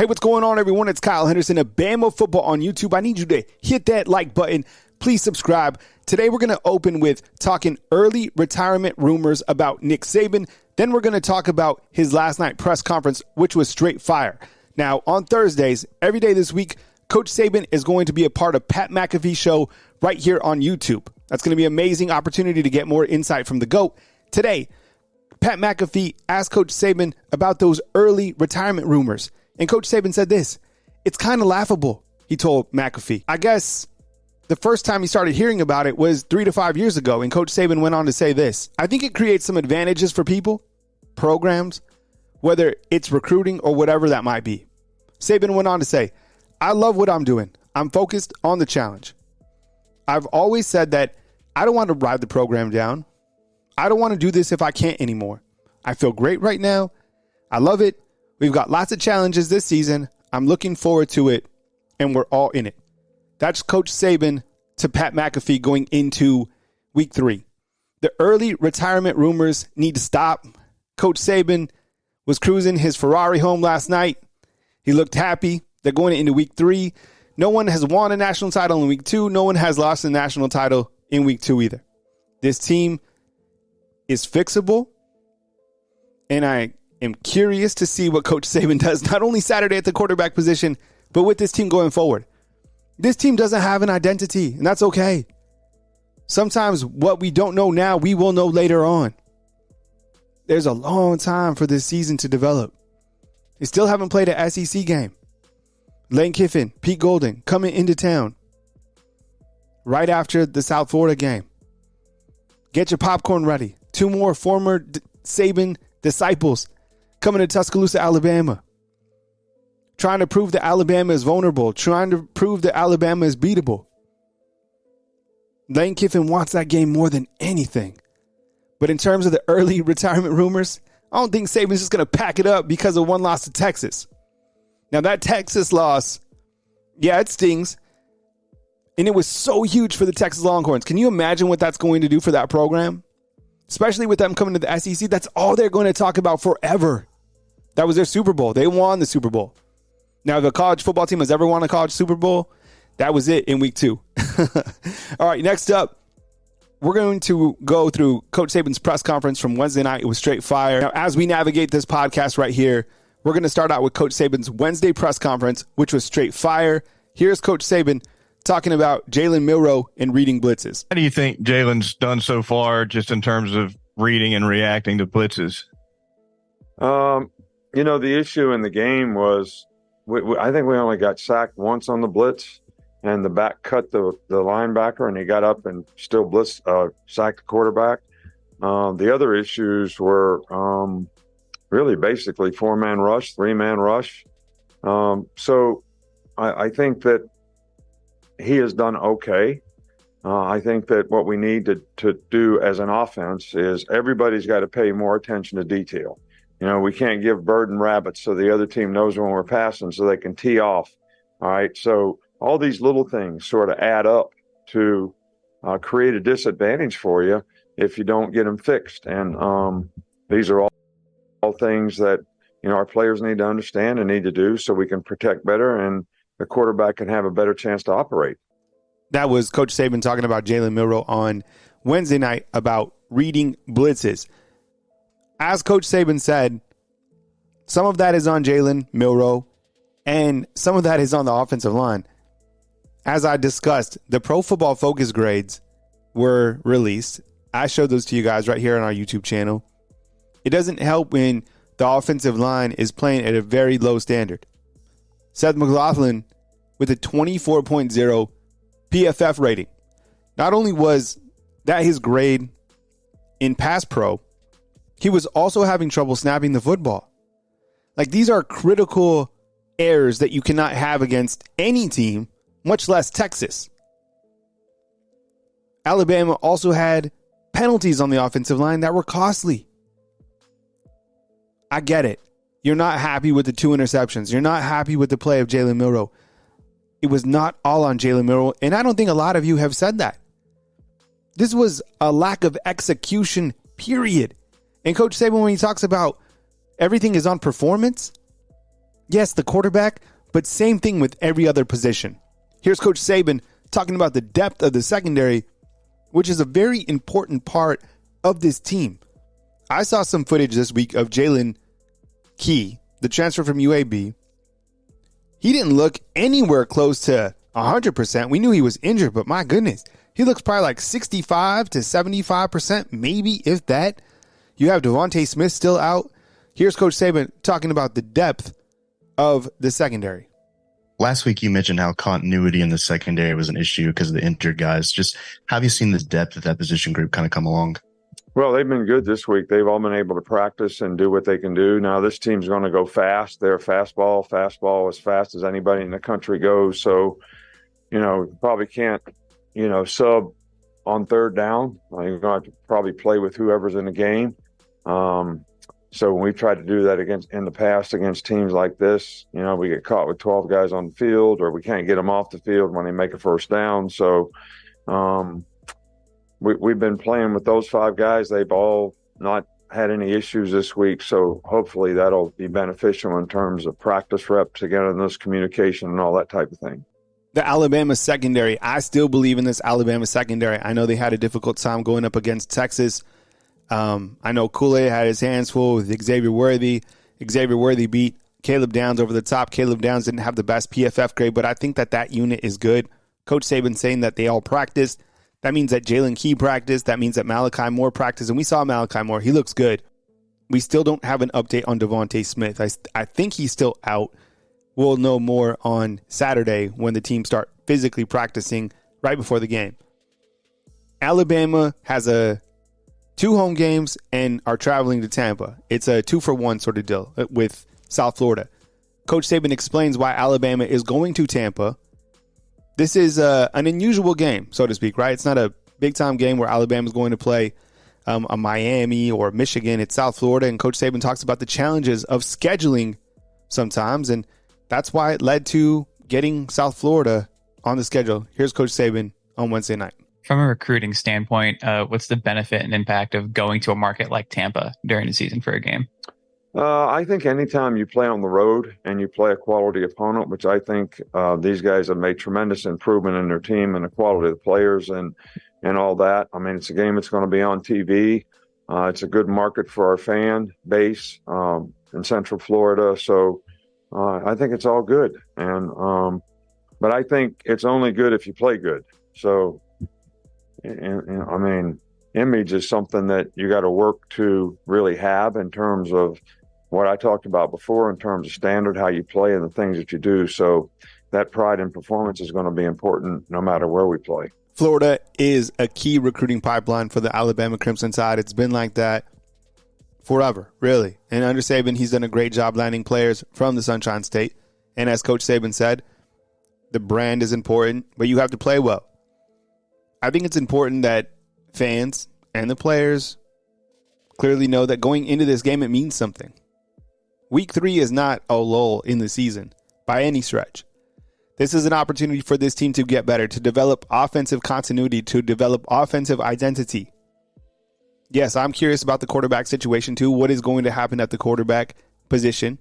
Hey, what's going on, everyone? It's Kyle Henderson of BAMA Football on YouTube. I need you to hit that like button. Please subscribe. Today, we're going to open with talking early retirement rumors about Nick Saban. Then we're going to talk about his last night press conference, which was straight fire. Now, on Thursdays, every day this week, Coach Saban is going to be a part of Pat McAfee's show right here on YouTube. That's going to be an amazing opportunity to get more insight from the GOAT. Today, Pat McAfee asked Coach Saban about those early retirement rumors. And Coach Saban said this: "It's kind of laughable," he told McAfee. I guess the first time he started hearing about it was 3 to 5 years ago. And Coach Saban went on to say this: "I think it creates some advantages for people, programs, whether it's recruiting or whatever that might be." Saban went on to say, "I love what I'm doing. I'm focused on the challenge. I've always said that I don't want to ride the program down. I don't want to do this if I can't anymore. I feel great right now. I love it. We've got lots of challenges this season. I'm looking forward to it, and we're all in it." That's Coach Saban to Pat McAfee going into week 3. The early retirement rumors need to stop. Coach Saban was cruising his Ferrari home last night. He looked happy. They're going into week 3. No one has won a national title in week 2. No one has lost a national title in week 2 either. This team is fixable, and I am curious to see what Coach Saban does, not only Saturday at the quarterback position, but with this team going forward. This team doesn't have an identity, and that's okay. Sometimes what we don't know now, we will know later on. There's a long time for this season to develop. They still haven't played an SEC game. Lane Kiffin, Pete Golding coming into town right after the South Florida game. Get your popcorn ready. 2 more former Saban disciples coming to Tuscaloosa, Alabama. Trying to prove that Alabama is vulnerable. Trying to prove that Alabama is beatable. Lane Kiffin wants that game more than anything. But in terms of the early retirement rumors, I don't think Saban's just going to pack it up because of one loss to Texas. Now, that Texas loss, yeah, it stings. And it was so huge for the Texas Longhorns. Can you imagine what that's going to do for that program? Especially with them coming to the SEC, that's all they're going to talk about forever. That was their Super Bowl. They won the Super Bowl. Now, if a college football team has ever won a college Super Bowl, that was it in week 2. All right, next up, we're going to go through Coach Saban's press conference from Wednesday night. It was straight fire. Now, as we navigate this podcast right here, we're going to start out with Coach Saban's Wednesday press conference, which was straight fire. Here's Coach Saban talking about Jalen Milroe and reading blitzes. How do you think Jalen's done so far just in terms of reading and reacting to blitzes? The issue in the game was I think we only got sacked once on the blitz, and the back cut the linebacker, and he got up and still sacked the quarterback. The other issues were really basically 4-man rush, 3-man rush. So I think that he has done okay. I think that what we need to do as an offense is everybody's got to pay more attention to detail. We can't give bird and rabbits so the other team knows when we're passing so they can tee off. All right. So all these little things sort of add up to create a disadvantage for you if you don't get them fixed. And these are all things that, our players need to understand and need to do so we can protect better and the quarterback can have a better chance to operate. That was Coach Saban talking about Jalen Milroe on Wednesday night about reading blitzes. As Coach Saban said, some of that is on Jalen Milroe and some of that is on the offensive line. As I discussed, the Pro Football Focus grades were released. I showed those to you guys right here on our YouTube channel. It doesn't help when the offensive line is playing at a very low standard. Seth McLaughlin with a 24.0 PFF rating. Not only was that his grade in pass pro, he was also having trouble snapping the football. Like, these are critical errors that you cannot have against any team, much less Texas. Alabama also had penalties on the offensive line that were costly. I get it. You're not happy with the 2 interceptions. You're not happy with the play of Jalen Milroe. It was not all on Jalen Milroe, and I don't think a lot of you have said that. This was a lack of execution, period. And Coach Saban, when he talks about everything is on performance, Yes, the quarterback, but same thing with every other position. Here's Coach Saban talking about the depth of the secondary, which is a very important part of this team. I saw some footage this week of Jalen Key, the transfer from UAB. He didn't look anywhere close to 100%. We knew he was injured, but my goodness, he looks probably like 65 to 75%, maybe if that. You have Devontae Smith still out. Here's Coach Saban talking about the depth of the secondary. Last week, you mentioned how continuity in the secondary was an issue because of the injured guys. Just have you seen the depth of that position group kind of come along? Well, they've been good this week. They've all been able to practice and do what they can do. Now, this team's going to go fast. They're fastball as fast as anybody in the country goes. So, probably can't, sub on third down. You're going to have to probably play with whoever's in the game. So when we tried to do that in the past against teams like this, we get caught with 12 guys on the field, or we can't get them off the field when they make a first down. So we've been playing with those 5 guys. They've all not had any issues this week. So hopefully that'll be beneficial in terms of practice reps, again, in this communication and all that type of thing. The Alabama secondary, I still believe in this Alabama secondary. I know they had a difficult time going up against Texas. I know Kool-Aid had his hands full with Xavier Worthy. Xavier Worthy beat Caleb Downs over the top. Caleb Downs didn't have the best PFF grade, but I think that unit is good. Coach Saban saying that they all practiced. That means that Jalen Key practiced. That means that Malachi Moore practiced. And we saw Malachi Moore. He looks good. We still don't have an update on Devontae Smith. I think he's still out. We'll know more on Saturday when the team start physically practicing right before the game. Alabama has 2 home games and are traveling to Tampa. It's a 2-for-1 sort of deal with South Florida. Coach Saban explains why Alabama is going to Tampa. This is an unusual game, so to speak, right? It's not a big-time game where Alabama is going to play a Miami or Michigan. It's South Florida, and Coach Saban talks about the challenges of scheduling sometimes, and that's why it led to getting South Florida on the schedule. Here's Coach Saban on Wednesday night. From a recruiting standpoint, what's the benefit and impact of going to a market like Tampa during the season for a game? I think anytime you play on the road and you play a quality opponent, which I think these guys have made tremendous improvement in their team and the quality of the players and all that. I mean, it's a game that's going to be on TV. It's a good market for our fan base in Central Florida. So I think it's all good. But I think it's only good if you play good. So, I mean, image is something that you got to work to really have in terms of what I talked about before, in terms of standard, how you play and the things that you do. So that pride in performance is going to be important no matter where we play. Florida is a key recruiting pipeline for the Alabama Crimson Tide. It's been like that forever, really. And under Saban, he's done a great job landing players from the Sunshine State. And as Coach Saban said, the brand is important, but you have to play well. I think it's important that fans and the players clearly know that going into this game, it means something. Week 3 is not a lull in the season by any stretch. This is an opportunity for this team to get better, to develop offensive continuity, to develop offensive identity. Yes, I'm curious about the quarterback situation too. What is going to happen at the quarterback position?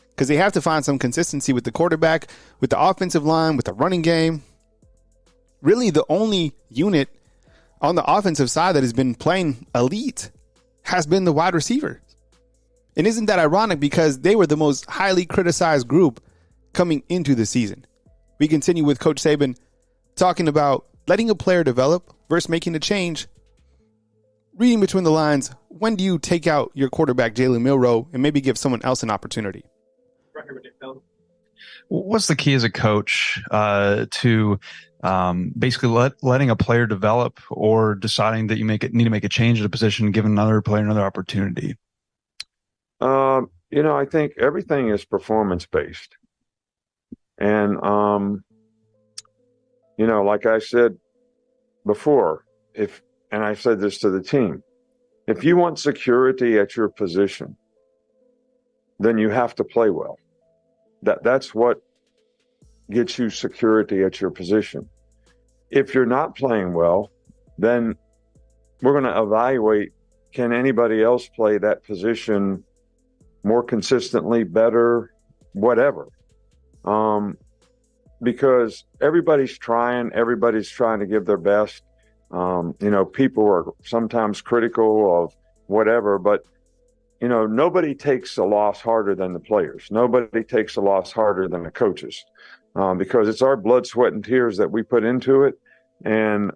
Because they have to find some consistency with the quarterback, with the offensive line, with the running game. Really, the only unit on the offensive side that has been playing elite has been the wide receiver. And isn't that ironic? Because they were the most highly criticized group coming into the season. We continue with Coach Saban talking about letting a player develop versus making a change. Reading between the lines, when do you take out your quarterback, Jalen Milroe, and maybe give someone else an opportunity? What's the key as a coach to basically letting a player develop, or deciding that you need to make a change at a position, give another player another opportunity? I think everything is performance based. And, like I said before, and I said this to the team, if you want security at your position, then you have to play well. That's what gets you security at your position. If you're not playing well, then we're going to evaluate, can anybody else play that position more consistently, better, whatever. Because everybody's trying to give their best. People are sometimes critical of whatever, but nobody takes a loss harder than the players. Nobody takes a loss harder than the coaches, because it's our blood, sweat, and tears that we put into it, and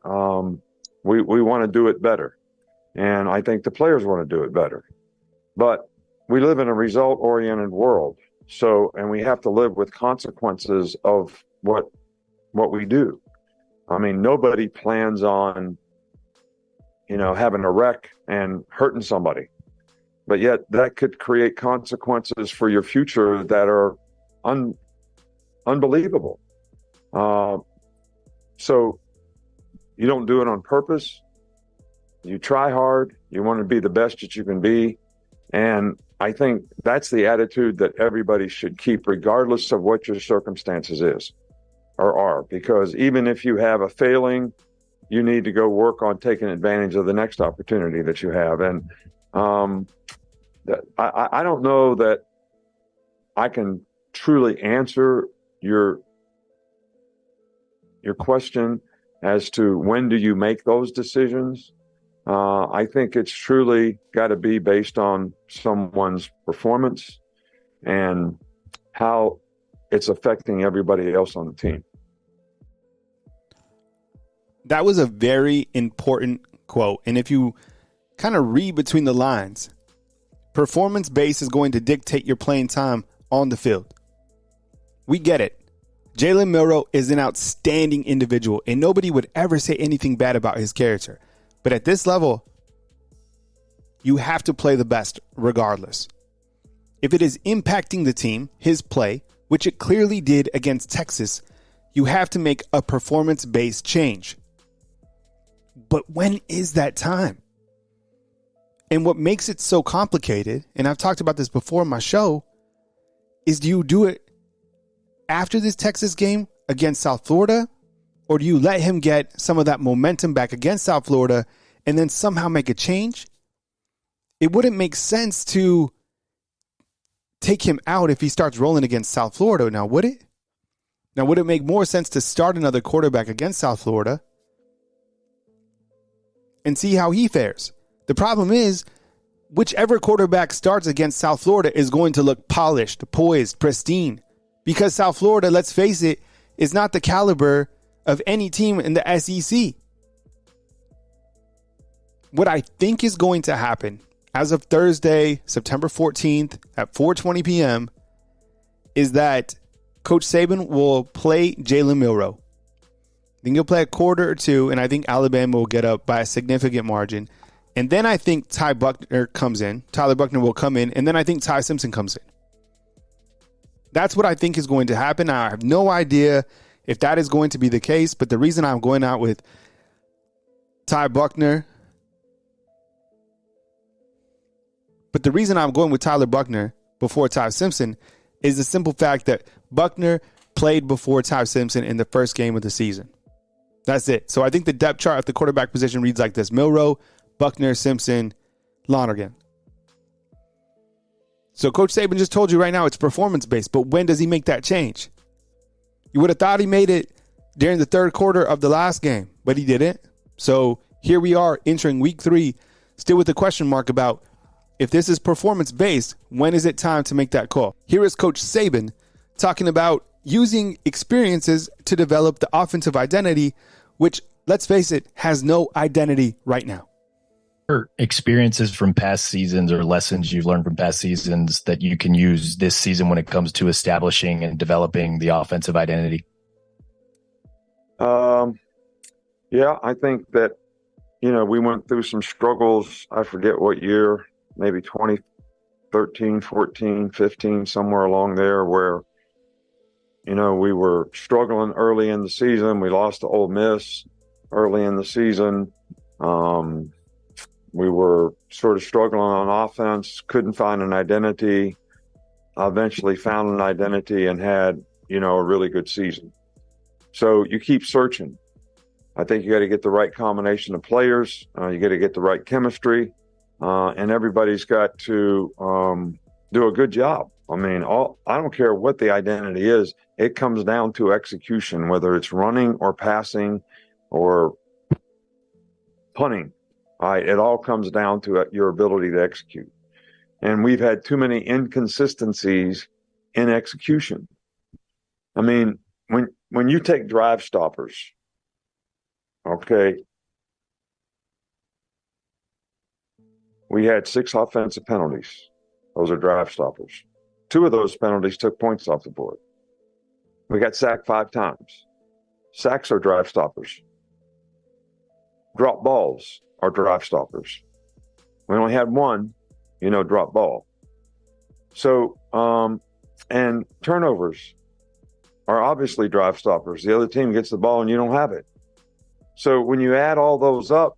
we want to do it better. And I think the players want to do it better. But we live in a result-oriented world, and we have to live with consequences of what we do. I mean, nobody plans on, having a wreck and hurting somebody. But yet that could create consequences for your future that are unbelievable. So you don't do it on purpose. You try hard. You want to be the best that you can be. And I think that's the attitude that everybody should keep, regardless of what your circumstances are. Because even if you have a failing, you need to go work on taking advantage of the next opportunity that you have. And I don't know that I can truly answer your question as to when do you make those decisions. I think it's truly got to be based on someone's performance and how it's affecting everybody else on the team. That was a very important quote. And if you kind of read between the lines, performance base is going to dictate your playing time on the field. We get it. Jalen Milroe is an outstanding individual, and nobody would ever say anything bad about his character. But at this level, you have to play the best regardless. If it is impacting the team, his play, which it clearly did against Texas, you have to make a performance-based change. But when is that time? And what makes it so complicated, and I've talked about this before in my show, is do you do it after this Texas game against South Florida? Or do you let him get some of that momentum back against South Florida and then somehow make a change? It wouldn't make sense to take him out if he starts rolling against South Florida. Now, would it? Now, would it make more sense to start another quarterback against South Florida and see how he fares? The problem is, whichever quarterback starts against South Florida is going to look polished, poised, pristine. Because South Florida, let's face it, is not the caliber of any team in the SEC. What I think is going to happen as of Thursday, September 14th at 4:20 p.m. is that Coach Saban will play Jalen Milroe. Then he'll play a quarter or two, and I think Alabama will get up by a significant margin. And then I think Tyler Buchner will come in, and then I think Ty Simpson comes in. That's what I think is going to happen. I have no idea if that is going to be the case, but the reason I'm going out with Tyler Buchner before Ty Simpson is the simple fact that Buchner played before Ty Simpson in the first game of the season. That's it. So I think the depth chart at the quarterback position reads like this: Milroe, Buchner, Simpson, Lonergan. So Coach Saban just told you right now it's performance-based, but when does he make that change? You would have thought he made it during the third quarter of the last game, but he didn't. So here we are entering week 3, still with the question mark about if this is performance-based, when is it time to make that call? Here is Coach Saban talking about using experiences to develop the offensive identity, which, let's face it, has no identity right now. Or experiences from past seasons or lessons you've learned from past seasons that you can use this season when it comes to establishing and developing the offensive identity? Yeah, I think that, we went through some struggles. I forget what year, maybe 2013, 14, 15, somewhere along there where, we were struggling early in the season. We lost to Ole Miss early in the season. We were sort of struggling on offense, couldn't find an identity, eventually found an identity and had, a really good season. So you keep searching. I think you got to get the right combination of players. You got to get the right chemistry, and everybody's got to do a good job. I mean, I don't care what the identity is. It comes down to execution, whether it's running or passing or punting. All right, it all comes down to your ability to execute. And we've had too many inconsistencies in execution. I mean, when you take drive stoppers, okay, we had 6 offensive penalties. Those are drive stoppers. 2 of those penalties took points off the board. We got sacked 5 times. Sacks are drive stoppers. Drop balls are drive stoppers. We only had 1, drop ball. So, and turnovers are obviously drive stoppers. The other team gets the ball and you don't have it. So when you add all those up,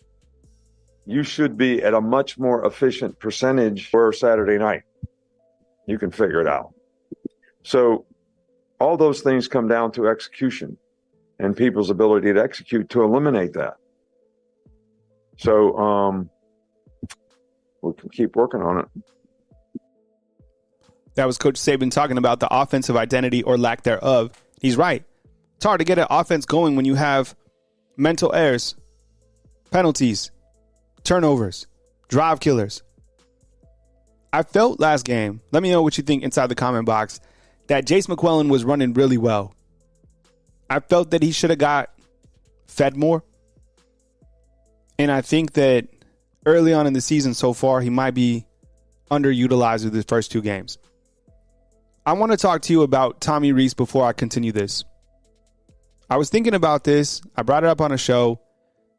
you should be at a much more efficient percentage for Saturday night. You can figure it out. So all those things come down to execution and people's ability to execute to eliminate that. So we can keep working on it. That was Coach Saban talking about the offensive identity or lack thereof. He's right. It's hard to get an offense going when you have mental errors, penalties, turnovers, drive killers. I felt last game, let me know what you think inside the comment box, that Jace McClellan was running really well. I felt that he should have got fed more. And I think that early on in the season so far, he might be underutilized with his first 2 games. I want to talk to you about Tommy Rees before I continue this. I was thinking about this. I brought it up on a show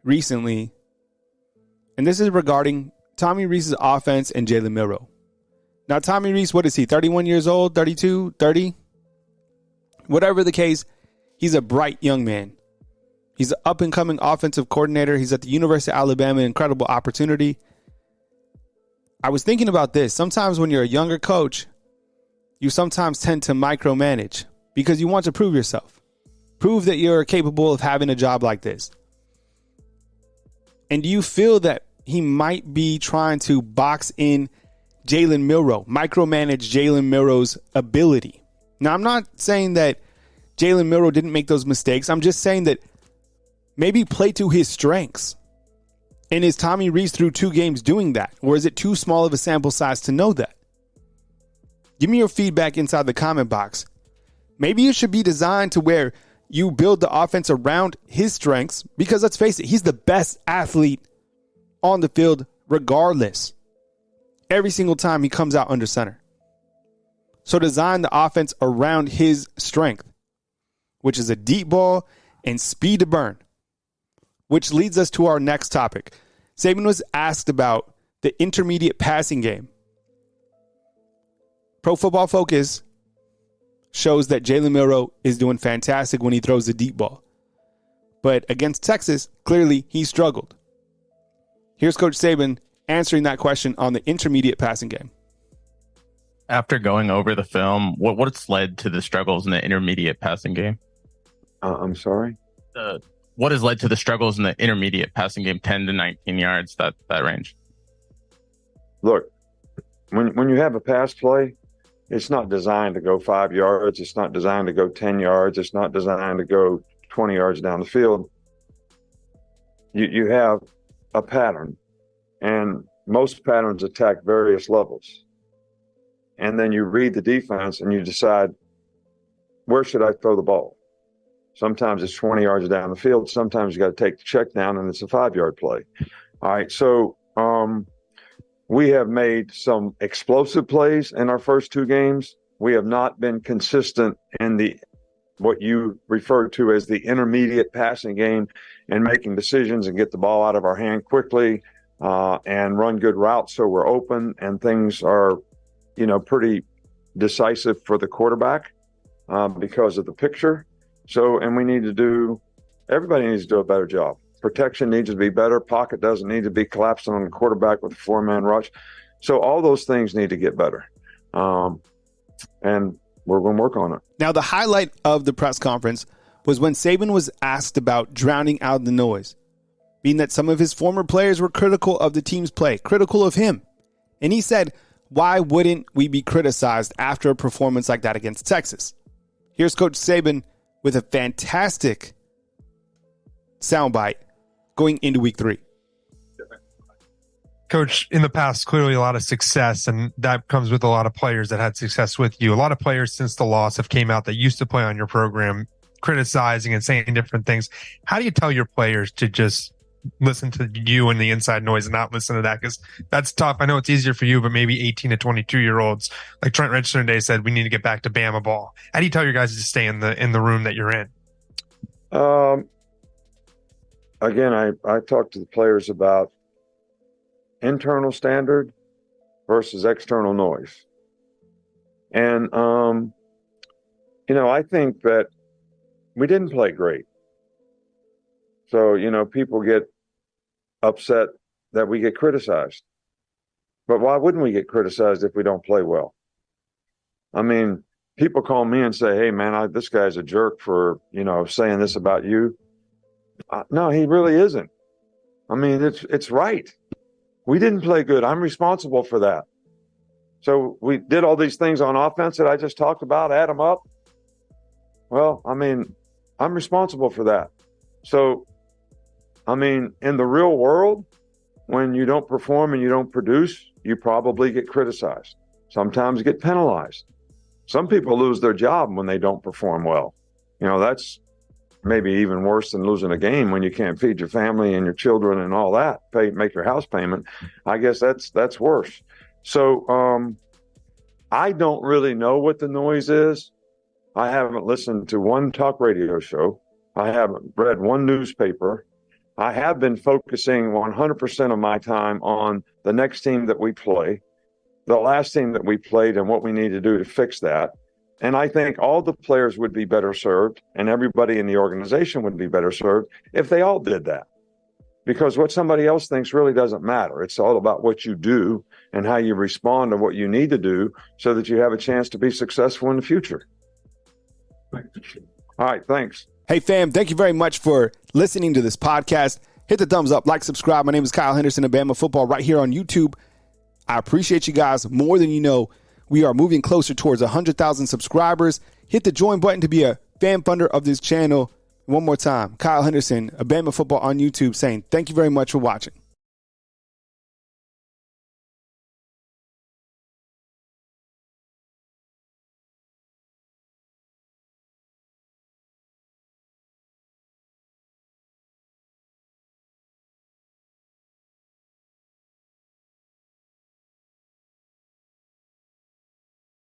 recently. And this is regarding Tommy Rees's offense and Jalen Milroe. Now, Tommy Rees, what is he? 31 years old, 32, 30? Whatever the case, he's a bright young man. He's an up-and-coming offensive coordinator. He's at the University of Alabama, incredible opportunity. I was thinking about this. Sometimes when you're a younger coach, you sometimes tend to micromanage because you want to prove yourself. Prove that you're capable of having a job like this. And do you feel that he might be trying to box in Jalen Milroe, micromanage Jalen Milroe's ability? Now, I'm not saying that Jalen Milroe didn't make those mistakes. I'm just saying that maybe play to his strengths. And is Tommy Rees through 2 games doing that? Or is it too small of a sample size to know that? Give me your feedback inside the comment box. Maybe it should be designed to where you build the offense around his strengths, because let's face it, he's the best athlete on the field regardless. Every single time he comes out under center. So design the offense around his strength, which is a deep ball and speed to burn, which leads us to our next topic. Saban was asked about the intermediate passing game. Pro Football Focus shows that Jalen Milroe is doing fantastic when he throws the deep ball. But against Texas, clearly he struggled. Here's Coach Saban answering that question on the intermediate passing game. After going over the film, what's led to the struggles in the intermediate passing game? I'm sorry? What has led to the struggles in the intermediate passing game, 10 to 19 yards, that range? Look, when you have a pass play, it's not designed to go 5 yards. It's not designed to go 10 yards. It's not designed to go 20 yards down the field. You have a pattern, and most patterns attack various levels. And then you read the defense and you decide, where should I throw the ball? Sometimes it's 20 yards down the field. Sometimes you got to take the check down and it's a 5-yard play. All right. So we have made some explosive plays in our first 2 games. We have not been consistent in what you referred to as the intermediate passing game and making decisions and get the ball out of our hand quickly and run good routes so we're open and things are, pretty decisive for the quarterback because of the picture. So, and everybody needs to do a better job. Protection needs to be better. Pocket doesn't need to be collapsing on the quarterback with a 4-man rush. So all those things need to get better. And we're going to work on it. Now, the highlight of the press conference was when Saban was asked about drowning out the noise, being that some of his former players were critical of the team's play, critical of him. And he said, why wouldn't we be criticized after a performance like that against Texas? Here's Coach Saban with a fantastic soundbite going into week 3. Coach, in the past, clearly a lot of success, and that comes with a lot of players that had success with you. A lot of players since the loss have came out that used to play on your program, criticizing and saying different things. How do you tell your players to just listen to you and the inside noise and not listen to that? Because that's tough. I know it's easier for you, but maybe 18 to 22-year-olds, like Trent Richardson today said, we need to get back to BAMA ball. How do you tell your guys to stay in the room that you're in? Again, I talk to the players about internal standard versus external noise. And, I think that we didn't play great. So, people get upset that we get criticized. But why wouldn't we get criticized if we don't play well? I mean, people call me and say, hey, man, this guy's a jerk for, saying this about you. No, he really isn't. I mean, it's right. We didn't play good. I'm responsible for that. So we did all these things on offense that I just talked about, add them up. Well, I mean, I'm responsible for that. So, I mean, in the real world, when you don't perform and you don't produce, you probably get criticized. Sometimes get penalized. Some people lose their job when they don't perform well. That's maybe even worse than losing a game when you can't feed your family and your children and all that, make your house payment. I guess that's worse. So I don't really know what the noise is. I haven't listened to one talk radio show. I haven't read one newspaper. I have been focusing 100% of my time on the next team that we play, the last team that we played, and what we need to do to fix that. And I think all the players would be better served, and everybody in the organization would be better served if they all did that. Because what somebody else thinks really doesn't matter. It's all about what you do and how you respond to what you need to do so that you have a chance to be successful in the future. All right, thanks. Hey, fam, thank you very much for listening to this podcast. Hit the thumbs up, like, subscribe. My name is Kyle Henderson of Bama Football right here on YouTube. I appreciate you guys more than you know. We are moving closer towards 100,000 subscribers. Hit the join button to be a fan funder of this channel. One more time, Kyle Henderson of Bama Football on YouTube saying thank you very much for watching.